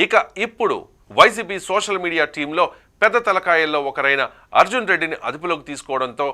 ఇక ఇప్పుడు YCP social media టీంలో పెద్ద తలకాయల్లో ఒకరైన అర్జున్ రెడ్డిని అదుపులోకి తీసుకోవడంతో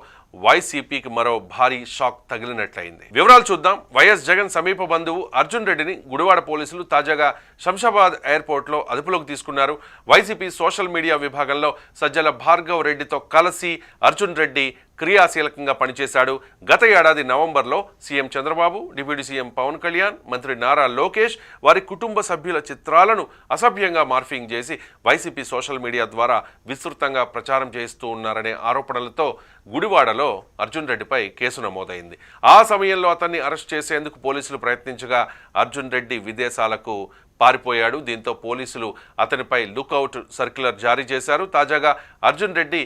వైసీపీకి మరో భారీ షాక్ తగిలినట్లయింది. వివరాలు చూద్దాం. వైఎస్ జగన్ సమీప బంధువు అర్జున్ రెడ్డిని గుడివాడ పోలీసులు తాజాగా శంషాబాద్ ఎయిర్పోర్ట్లో అదుపులోకి తీసుకున్నారు. వైసీపీ సోషల్ మీడియా విభాగంలో సజ్జల భార్గవ్ రెడ్డితో కలిసి అర్జున్ రెడ్డి క్రియాశీలకంగా పనిచేశాడు. గత ఏడాది నవంబర్లో CM Chandrababu, deputy CM Pawan Kalyan, మంత్రి నారా లోకేష్ వారి కుటుంబ సభ్యుల చిత్రాలను అసభ్యంగా మార్ఫింగ్ చేసి వైసీపీ సోషల్ మీడియా ద్వారా విస్తృతంగా ప్రచారం చేస్తూ ఉన్నారనే ఆరోపణలతో గుడివాడలో అర్జున్ రెడ్డిపై కేసు నమోదైంది. ఆ సమయంలో అతన్ని అరెస్ట్ చేసేందుకు పోలీసులు ప్రయత్నించగా అర్జున్ రెడ్డి విదేశాలకు పారిపోయాడు. దీంతో పోలీసులు అతనిపై లుకౌట్ సర్క్యులర్ జారీ చేశారు. తాజాగా అర్జున్ రెడ్డి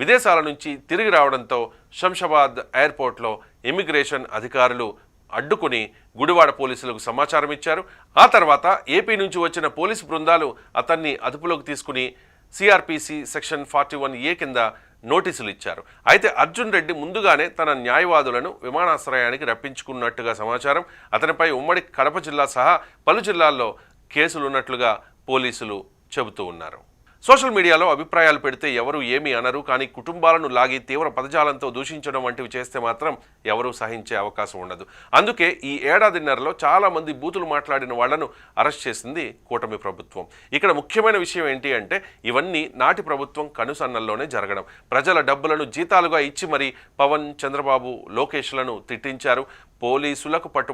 విదేశాల నుంచి తిరిగి రావడంతో శంషాబాద్ ఎయిర్పోర్ట్లో ఇమిగ్రేషన్ అధికారులు అడ్డుకుని గుడివాడ పోలీసులకు సమాచారం ఇచ్చారు. ఆ తర్వాత ఏపీ నుంచి వచ్చిన పోలీసు బృందాలు అతన్ని అదుపులోకి తీసుకుని సిఆర్పిసి సెక్షన్ 41A కింద నోటీసులు ఇచ్చారు. అయితే అర్జున్ రెడ్డి ముందుగానే తన న్యాయవాదులను విమానాశ్రయానికి రప్పించుకున్నట్టుగా సమాచారం. అతనిపై ఉమ్మడి కడప జిల్లా సహా పలు జిల్లాల్లో కేసులున్నట్లుగా పోలీసులు చెబుతూ ఉన్నారు. సోషల్ మీడియాలో అభిప్రాయాలు పెడితే ఎవరు ఏమీ అనరు, కానీ కుటుంబాలను లాగి తీవ్ర పదజాలంతో దూషించడం వంటివి చేస్తే మాత్రం ఎవరూ సహించే అవకాశం ఉండదు. అందుకే ఈ ఏడాదిన్నరలో చాలామంది బూతులు మాట్లాడిన వాళ్లను అరెస్ట్ చేసింది కూటమి ప్రభుత్వం. ఇక్కడ ముఖ్యమైన విషయం ఏంటి అంటే ఇవన్నీ నాటి ప్రభుత్వం కనుసన్నల్లోనే జరగడం. ప్రజల డబ్బులను జీతాలుగా ఇచ్చి మరీ పవన్, చంద్రబాబు, లోకేష్లను తిట్టించారు. పోలీసులకు పట్టుబడి